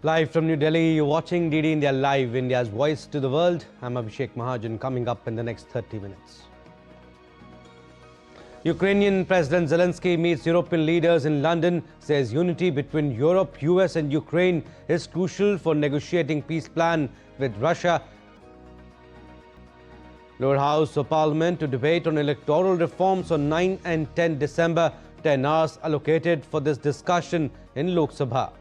Live from New Delhi, you're watching DD India Live, India's voice to the world. I'm Abhishek Mahajan, coming up in the next 30 minutes. Ukrainian President Zelensky meets European leaders in London, says unity between Europe, US and Ukraine is crucial for negotiating peace plan with Russia. Lower House of Parliament to debate on electoral reforms on 9 and 10 December. 10 hours allocated for this discussion in Lok Sabha.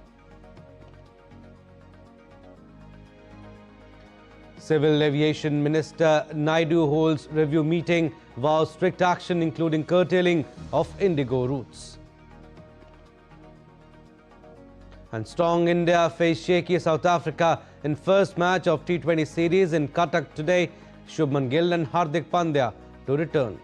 Civil Aviation Minister Naidu holds review meeting, vows strict action including curtailing of IndiGo routes. And strong India face shaky South Africa in first match of T20 series in Cuttack today. Shubman Gill and Hardik Pandya to return.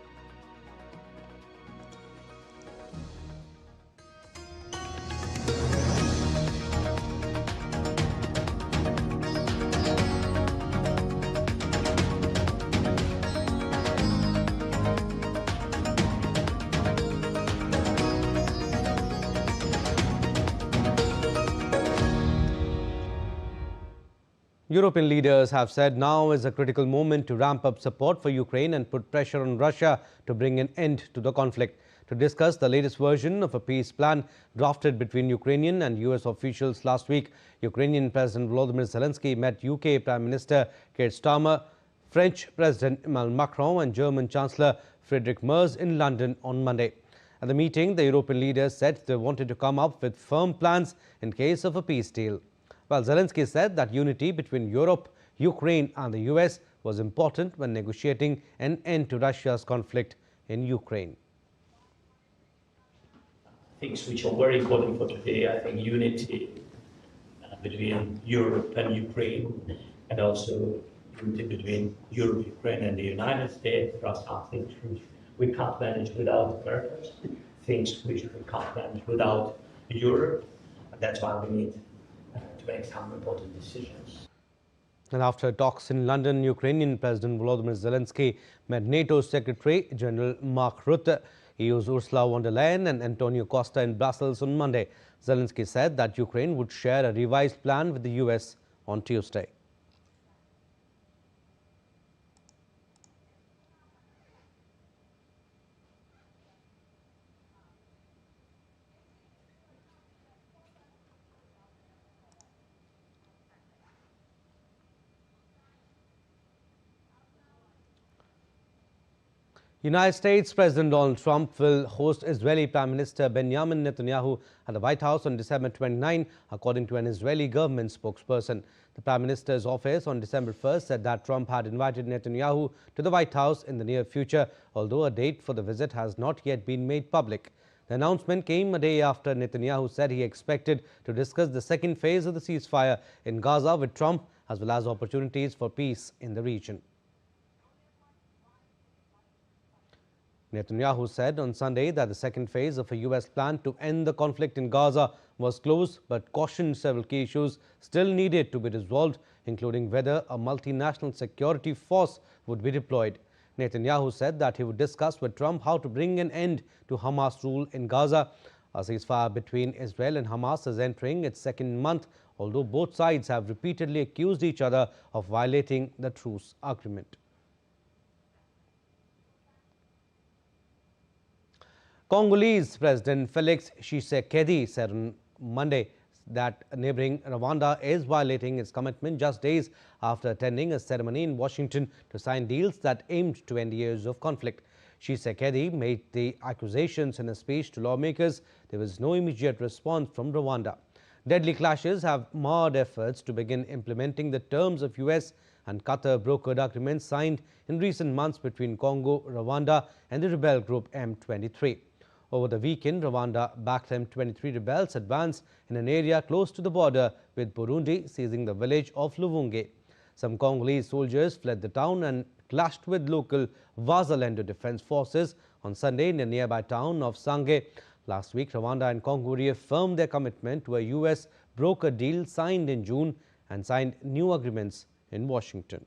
European leaders have said now is a critical moment to ramp up support for Ukraine and put pressure on Russia to bring an end to the conflict. To discuss the latest version of a peace plan drafted between Ukrainian and US officials last week, Ukrainian President Volodymyr Zelensky met UK Prime Minister Keir Starmer, French President Emmanuel Macron and German Chancellor Friedrich Merz in London on Monday. At the meeting, the European leaders said they wanted to come up with firm plans in case of a peace deal. While Zelensky said that unity between Europe, Ukraine and the US was important when negotiating an end to Russia's conflict in Ukraine. Things which are very important for today, I think unity between Europe and Ukraine, and also unity between Europe, Ukraine and the United States. There are some things which we can't manage without America, things which we can't manage without Europe, and that's why we need to make some important decisions. And after talks in London, Ukrainian President Volodymyr Zelensky met NATO Secretary General Mark Rutte, EU's Ursula von der Leyen and Antonio Costa in Brussels on Monday. Zelensky said that Ukraine would share a revised plan with the US on Tuesday. United States President Donald Trump will host Israeli Prime Minister Benjamin Netanyahu at the White House on December 29, according to an Israeli government spokesperson. The Prime Minister's office on December 1st said that Trump had invited Netanyahu to the White House in the near future, although a date for the visit has not yet been made public. The announcement came a day after Netanyahu said he expected to discuss the second phase of the ceasefire in Gaza with Trump, as well as opportunities for peace in the region. Netanyahu said on Sunday that the second phase of a US plan to end the conflict in Gaza was close, but cautioned several key issues still needed to be resolved, including whether a multinational security force would be deployed. Netanyahu said that he would discuss with Trump how to bring an end to Hamas rule in Gaza. A ceasefire between Israel and Hamas is entering its second month, although both sides have repeatedly accused each other of violating the truce agreement. Congolese President Felix Tshisekedi said on Monday that neighboring Rwanda is violating its commitment just days after attending a ceremony in Washington to sign deals that aimed to end years of conflict. Tshisekedi made the accusations in a speech to lawmakers. There was no immediate response from Rwanda. Deadly clashes have marred efforts to begin implementing the terms of US and Qatar brokered agreements signed in recent months between Congo-Rwanda and the rebel group M23. Over the weekend, Rwanda-backed M23 rebels advanced in an area close to the border with Burundi, seizing the village of Luvunge. Some Congolese soldiers fled the town and clashed with local Wazalendo defense forces on Sunday in the nearby town of Sange. Last week, Rwanda and Congo reaffirmed their commitment to a US broker deal signed in June and signed new agreements in Washington.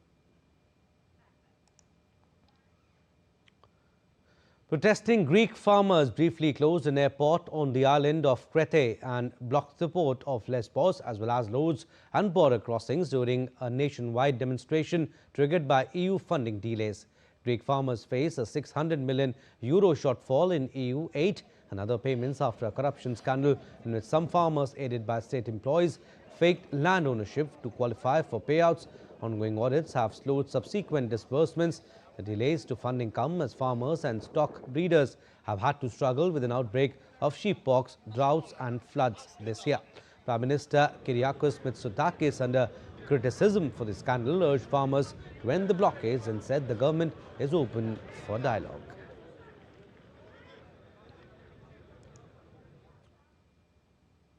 Protesting Greek farmers briefly closed an airport on the island of Crete and blocked the port of Lesbos as well as roads and border crossings during a nationwide demonstration triggered by EU funding delays. Greek farmers face a €600 million shortfall in EU aid and other payments after a corruption scandal in which some farmers aided by state employees faked land ownership to qualify for payouts. Ongoing audits have slowed subsequent disbursements. The delays to funding come as farmers and stock breeders have had to struggle with an outbreak of sheeppox, droughts and floods this year. Prime Minister Kyriakos Mitsotakis, under criticism for the scandal, urged farmers to end the blockades and said the government is open for dialogue.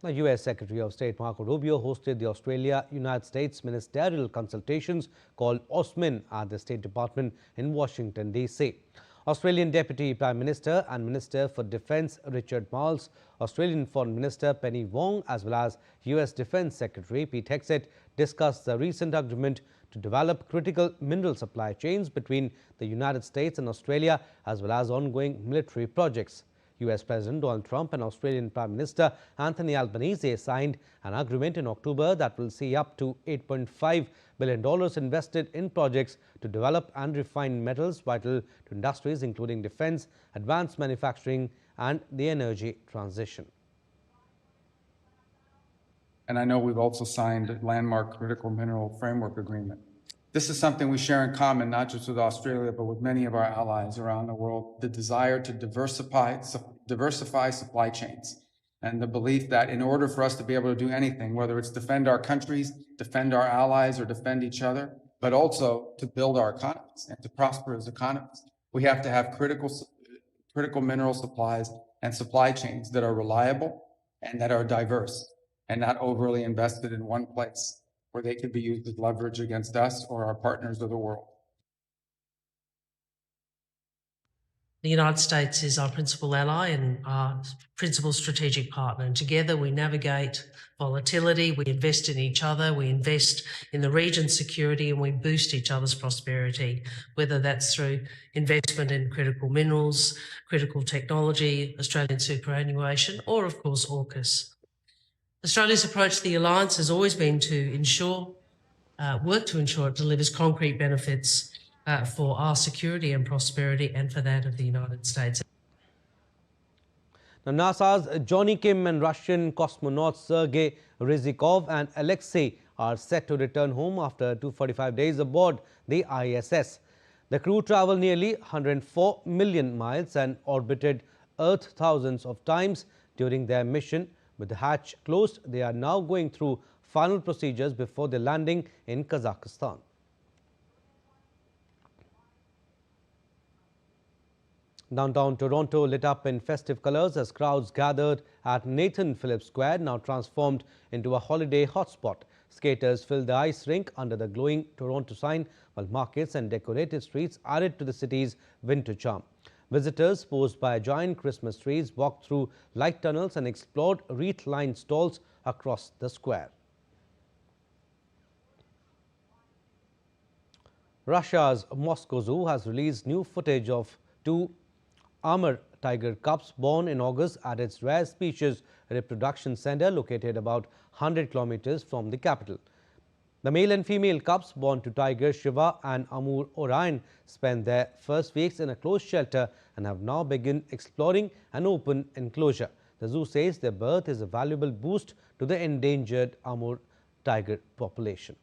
The U.S. Secretary of State Marco Rubio hosted the Australia-United States Ministerial Consultations called OSMIN at the State Department in Washington, D.C. Australian Deputy Prime Minister and Minister for Defence Richard Marles, Australian Foreign Minister Penny Wong as well as U.S. Defence Secretary Pete Hegseth discussed the recent agreement to develop critical mineral supply chains between the United States and Australia as well as ongoing military projects. U.S. President Donald Trump and Australian Prime Minister Anthony Albanese signed an agreement in October that will see up to $8.5 billion invested in projects to develop and refine metals vital to industries including defense, advanced manufacturing and the energy transition. And I know we've also signed a landmark critical mineral framework agreement. This is something we share in common, not just with Australia, but with many of our allies around the world, the desire to diversify supply chains, and the belief that in order for us to be able to do anything, whether it's defend our countries, defend our allies, or defend each other, but also to build our economies and to prosper as economies, we have to have critical mineral supplies and supply chains that are reliable and that are diverse and not overly invested in one place, where they could be used as leverage against us or our partners of the world. The United States is our principal ally and our principal strategic partner. And together we navigate volatility, we invest in each other, we invest in the region's security, and we boost each other's prosperity, whether that's through investment in critical minerals, critical technology, Australian superannuation, or of course AUKUS. Australia's approach to the alliance has always been to work to ensure it delivers concrete benefits for our security and prosperity and for that of the United States. Now, NASA's Johnny Kim and Russian cosmonauts Sergei Ryzhikov and Alexei are set to return home after 245 days aboard the ISS. The crew traveled nearly 104 million miles and orbited Earth thousands of times during their mission. With the hatch closed, they are now going through final procedures before their landing in Kazakhstan. Downtown Toronto lit up in festive colours as crowds gathered at Nathan Phillips Square, now transformed into a holiday hotspot. Skaters filled the ice rink under the glowing Toronto sign, while markets and decorated streets added to the city's winter charm. Visitors, posed by giant Christmas trees, walked through light tunnels and explored wreath-lined stalls across the square. Russia's Moscow Zoo has released new footage of two armored tiger cubs born in August at its rare species reproduction center located about 100 kilometers from the capital. The male and female cubs born to tigers Shiva and Amur Orion spent their first weeks in a closed shelter and have now begun exploring an open enclosure. The zoo says their birth is a valuable boost to the endangered Amur tiger population.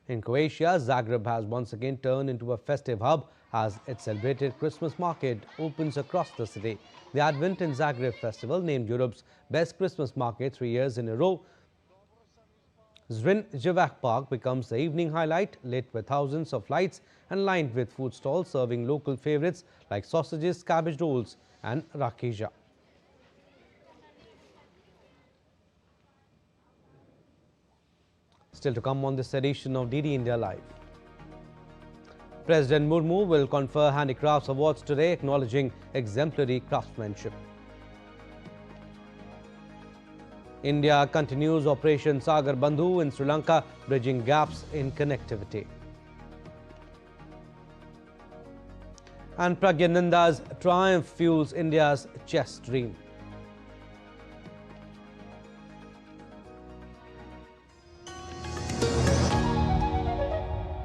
In Croatia, Zagreb has once again turned into a festive hub as its celebrated Christmas market opens across the city. The Advent in Zagreb festival, named Europe's best Christmas market 3 years in a row, Zrinjevac Park becomes the evening highlight, lit with thousands of lights and lined with food stalls serving local favorites like sausages, cabbage rolls and rakija. Still to come on this edition of DD India Live. President Murmu will confer handicrafts awards today, acknowledging exemplary craftsmanship. India continues Operation Sagar Bandhu in Sri Lanka, bridging gaps in connectivity. And Pragyananda's triumph fuels India's chess dream.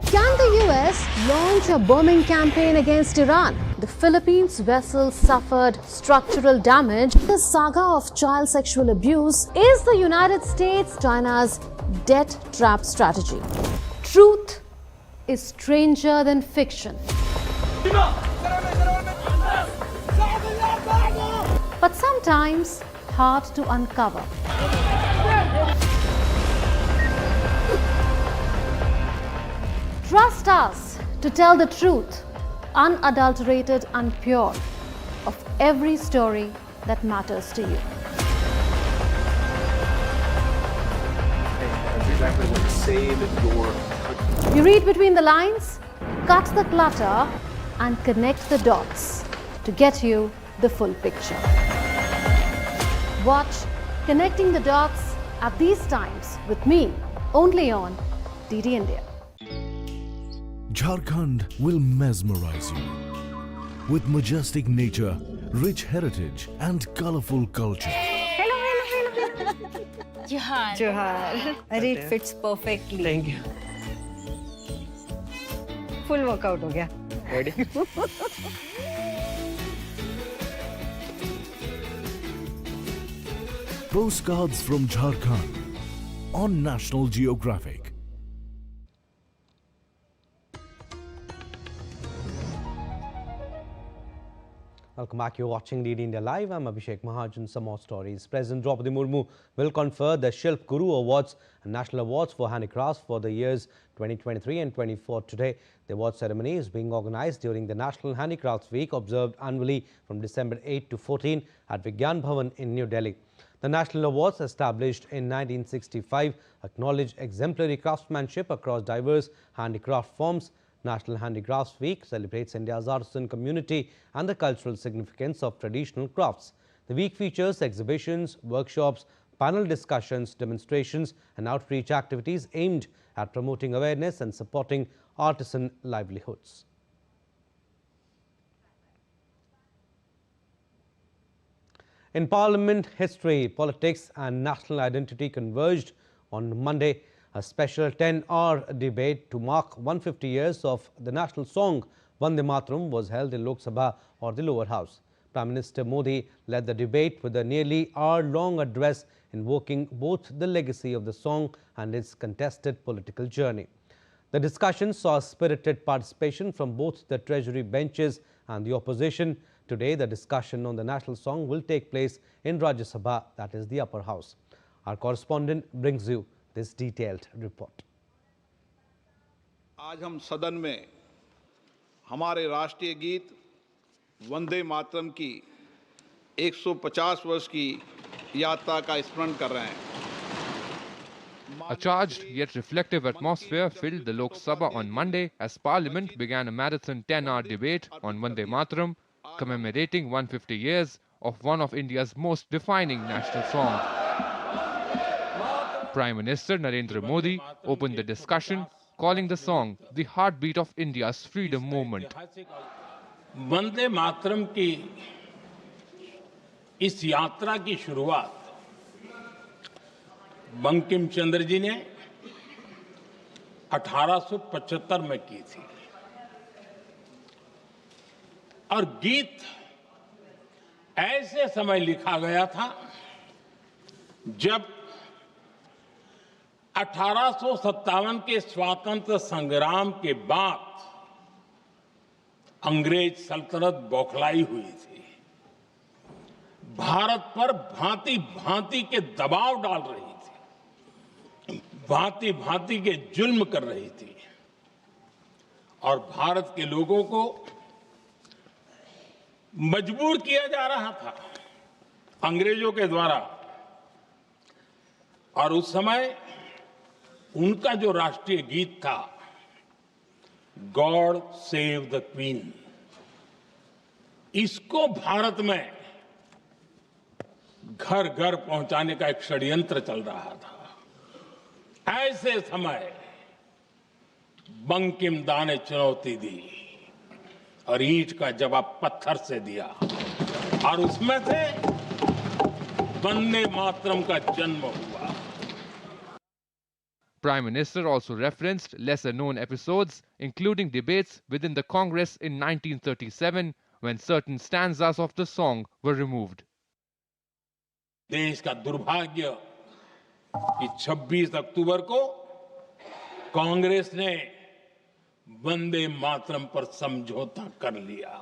Can the US launch a bombing campaign against Iran? The Philippines vessel suffered structural damage. The saga of child sexual abuse is the United States China's debt trap strategy. Truth is stranger than fiction. But sometimes hard to uncover. Trust us to tell the truth, unadulterated and pure, of every story that matters to you. You read between the lines, cut the clutter, and connect the dots to get you the full picture. Watch Connecting the Dots at these times with me, only on DD India. Jharkhand will mesmerize you with majestic nature, rich heritage and colorful culture. Johar. Arey, it fits perfectly. Thank you. Full workout ho gaya. Ready? Postcards from Jharkhand on National Geographic. Welcome back. You're watching DD India Live. I'm Abhishek Mahajan. Some more stories. President Draupadi Murmu will confer the Shilp Guru Awards and National Awards for Handicrafts for the years 2023 and 24 today. The award ceremony is being organized during the National Handicrafts Week, observed annually from December 8 to 14 at Vigyan Bhavan in New Delhi. The National Awards, established in 1965, acknowledge exemplary craftsmanship across diverse handicraft forms. National Handicrafts Week celebrates India's artisan community and the cultural significance of traditional crafts. The week features exhibitions, workshops, panel discussions, demonstrations and outreach activities aimed at promoting awareness and supporting artisan livelihoods. In Parliament history, politics and national identity converged on Monday. A special 10-hour debate to mark 150 years of the national song Vande Mataram was held in Lok Sabha, or the lower house. Prime Minister Modi led the debate with a nearly hour-long address invoking both the legacy of the song and its contested political journey. The discussion saw spirited participation from both the Treasury benches and the opposition. Today, the discussion on the national song will take place in Rajya Sabha, that is the upper house. Our correspondent brings you this detailed report. आज हम सदन में हमारे राष्ट्रीय गीत वंदे मातरम की 150 वर्ष की यात्रा का स्मरण कर रहे हैं. A charged yet reflective atmosphere filled the Lok Sabha on Monday as Parliament began a marathon 10-hour debate on Vande Mataram, commemorating 150 years of one of India's most defining national songs. Prime Minister Narendra Modi opened the discussion, calling the song the heartbeat of India's freedom movement. Vande Mataram की इस यात्रा की शुरुआत बंकिम चंद्र जी ने 1875 में की थी और गीत ऐसे समय लिखा गया था जब 1857 के स्वातंत्र संग्राम के बाद अंग्रेज सल्तनत बौखलाई हुई थी, भारत पर भांति भांति के दबाव डाल रही थी, भांति भांति के जुल्म कर रही थी और भारत के लोगों को मजबूर किया जा रहा था अंग्रेजों के द्वारा। और उस समय उनका जो राष्ट्रीय गीत था, गॉड सेव द क्वीन, इसको भारत में घर घर पहुंचाने का एक षड्यंत्र चल रहा था। ऐसे समय बंकिम दा ने चुनौती दी और ईंट का जवाब पत्थर से दिया और उसमें से वंदे मातरम का जन्म हुआ। Prime Minister also referenced lesser-known episodes, including debates within the Congress in 1937 when certain stanzas of the song were removed. देश का दुर्भाग्य कि 26 अक्टूबर को कांग्रेस ने वंदे मातरम पर समझौता कर लिया।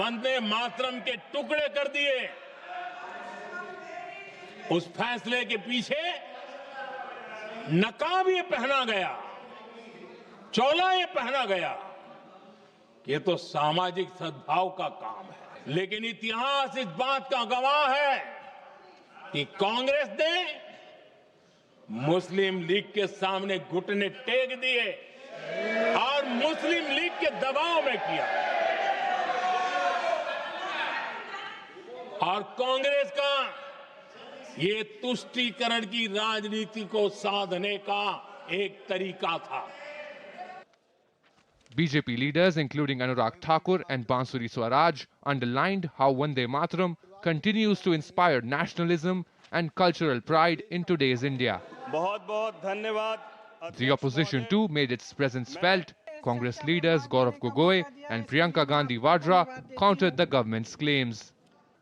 वंदे मातरम के टुकड़े कर दिए। उस फैसले के पीछे नकाब ये पहना गया, चोला ये पहना गया। ये तो सामाजिक सद्भाव का काम है, लेकिन इतिहास इस बात का गवाह है कि कांग्रेस ने मुस्लिम लीग के सामने घुटने टेक दिए और मुस्लिम लीग के दबाव में किया। और कांग्रेस का ये तुष्टीकरण की राजनीति को साधने का एक तरीका था। BJP leaders, including Anurag Thakur and Bansuri Swaraj, underlined how Vande Mataram continues to inspire nationalism and cultural pride in today's India. The opposition too made its presence felt. Congress leaders Gaurav Gogoi and Priyanka Gandhi Vadra countered the government's claims.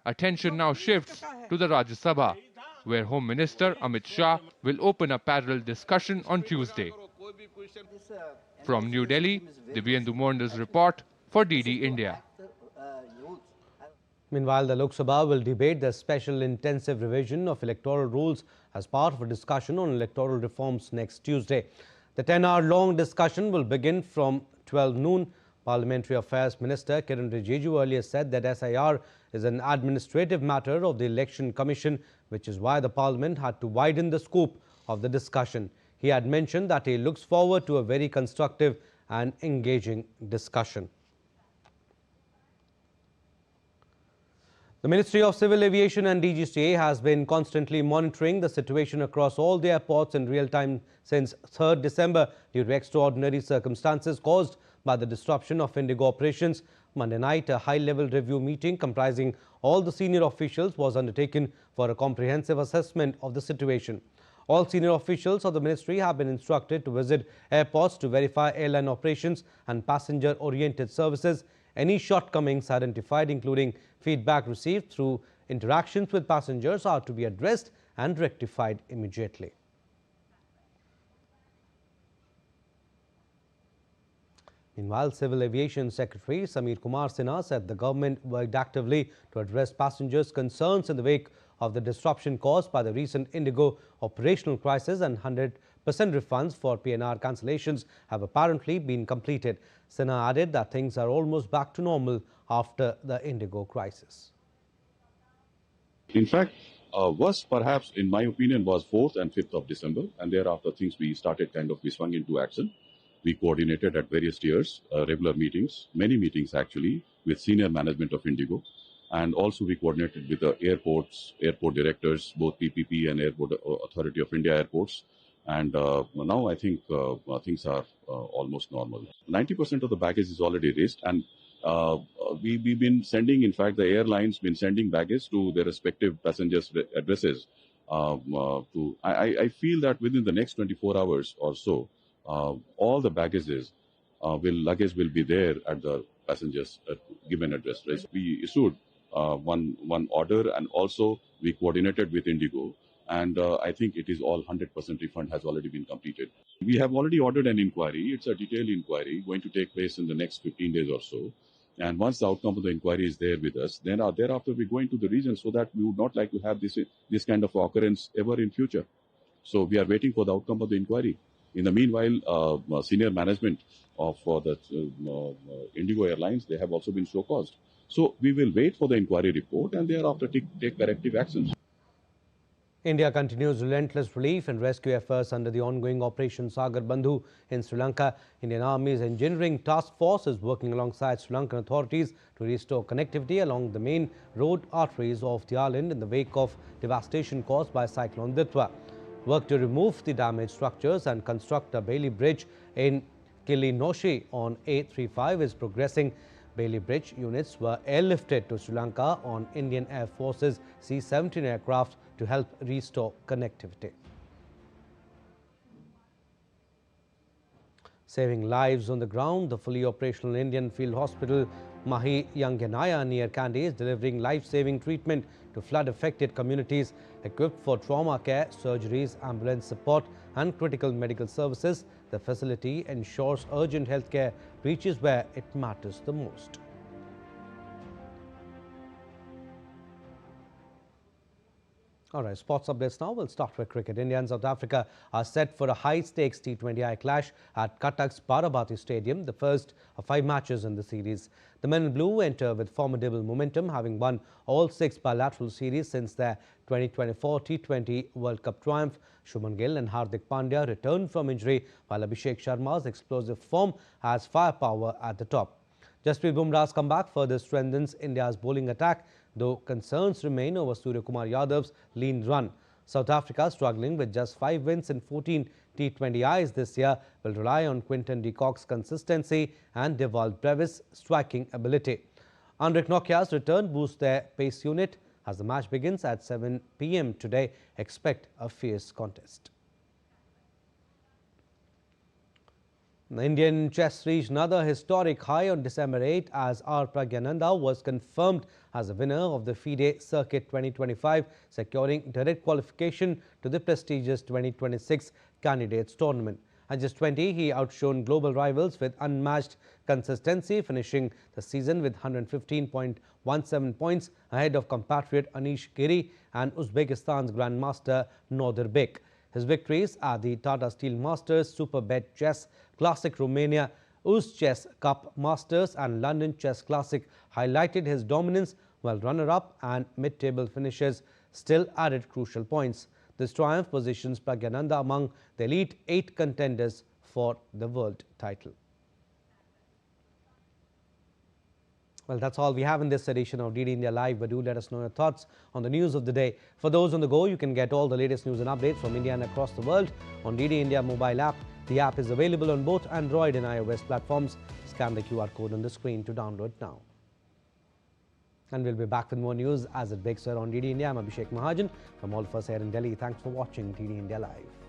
Attention now shifts to the Rajya Sabha, where Home Minister Amit Shah will open a parallel discussion on Tuesday. From New Delhi, Divyendu Mondel's report for DD India. Meanwhile, the Lok Sabha will debate the special intensive revision of electoral rules as part of a discussion on electoral reforms next Tuesday. The 10-hour-long discussion will begin from 12 noon. Parliamentary Affairs Minister Kiran Rijiju earlier said that SIR is an administrative matter of the Election Commission, which is why the Parliament had to widen the scope of the discussion. He had mentioned that he looks forward to a very constructive and engaging discussion. The Ministry of Civil Aviation and DGCA has been constantly monitoring the situation across all the airports in real time since 3rd December due to extraordinary circumstances caused by the disruption of IndiGo operations. Monday night, a high-level review meeting comprising all the senior officials was undertaken for a comprehensive assessment of the situation. All senior officials of the ministry have been instructed to visit airports to verify airline operations and passenger-oriented services. Any shortcomings identified, including feedback received through interactions with passengers, are to be addressed and rectified immediately. Meanwhile, Civil Aviation Secretary Samir Kumar Sinha said the government worked actively to address passengers' concerns in the wake of the disruption caused by the recent IndiGo operational crisis, and 100% refunds for PNR cancellations have apparently been completed. Sinha added that things are almost back to normal after the IndiGo crisis. In fact, worst perhaps, in my opinion, was 4th and 5th of December, and thereafter things we swung into action. We coordinated at various tiers, regular meetings, many meetings actually, with senior management of IndiGo. And also we coordinated with the airports, airport directors, both PPP and Airport Authority of India airports. And now I think things are almost normal. 90% of the baggage is already raised, and we've been sending, in fact, the airlines been sending baggage to their respective passengers' addresses. I feel that within the next 24 hours or so, all the luggage will be there at the passengers' given address. Right? We issued one order, and also we coordinated with IndiGo, and I think it is all 100% refund has already been completed. We have already ordered an inquiry. It's a detailed inquiry going to take place in the next 15 days or so. And once the outcome of the inquiry is there with us, then thereafter we go into the region, so that we would not like to have this kind of occurrence ever in future. So we are waiting for the outcome of the inquiry. In the meanwhile, senior management of the IndiGo Airlines, they have also been so-caused. So we will wait for the inquiry report and thereafter take corrective actions. India continues relentless relief and rescue efforts under the ongoing Operation Sagar Bandhu in Sri Lanka. Indian Army's Engineering Task Force is working alongside Sri Lankan authorities to restore connectivity along the main road arteries of the island in the wake of devastation caused by Cyclone Ditwa. Work to remove the damaged structures and construct a Bailey Bridge in Kilinoshi on A35 is progressing. Bailey Bridge units were airlifted to Sri Lanka on Indian Air Force's C-17 aircraft to help restore connectivity. Saving lives on the ground, the fully operational Indian Field Hospital Mahi Yanganaya near Kandy is delivering life-saving treatment to flood-affected communities. Equipped for trauma care, surgeries, ambulance support and critical medical services, the facility ensures urgent healthcare reaches where it matters the most. All right, sports updates now. We'll start with cricket. India and South Africa are set for a high-stakes T20I clash at Cuttack's Prasar Bharati Stadium, the first of 5 matches in the series. The men in blue enter with formidable momentum, having won all 6 bilateral series since their 2024 T20 World Cup triumph. Shubman Gill and Hardik Pandya returned from injury, while Abhishek Sharma's explosive form has firepower at the top. Jasprit Bumrah's comeback further strengthens India's bowling attack, though concerns remain over Suryakumar Yadav's lean run. South Africa, struggling with just 5 wins in 14 T20Is this year, will rely on Quinton de Kock's consistency and Dewald Brevis' striking ability. Andrik Nokia's return boosts their pace unit. As the match begins at 7 p.m. today, expect a fierce contest. The Indian chess reached another historic high on December 8 as R. Pragyananda was confirmed as the winner of the FIDE Circuit 2025, securing direct qualification to the prestigious 2026 Candidates Tournament. At just 20, he outshone global rivals with unmatched consistency, finishing the season with 115.17 points ahead of compatriot Anish Giri and Uzbekistan's Grandmaster Nodirbek. His victories at the Tata Steel Masters, Superbet Chess Classic Romania, Uz Chess Cup Masters and London Chess Classic highlighted his dominance, while runner-up and mid-table finishes still added crucial points. This triumph positions Pragyananda among the elite 8 contenders for the world title. Well, that's all we have in this edition of DD India Live, but do let us know your thoughts on the news of the day. For those on the go, you can get all the latest news and updates from India and across the world on DD India mobile app. The app is available on both Android and iOS platforms. Scan the QR code on the screen to download now. And we'll be back with more news as it breaks here on DD India. I'm Abhishek Mahajan. From all of us here in Delhi, thanks for watching DD India Live.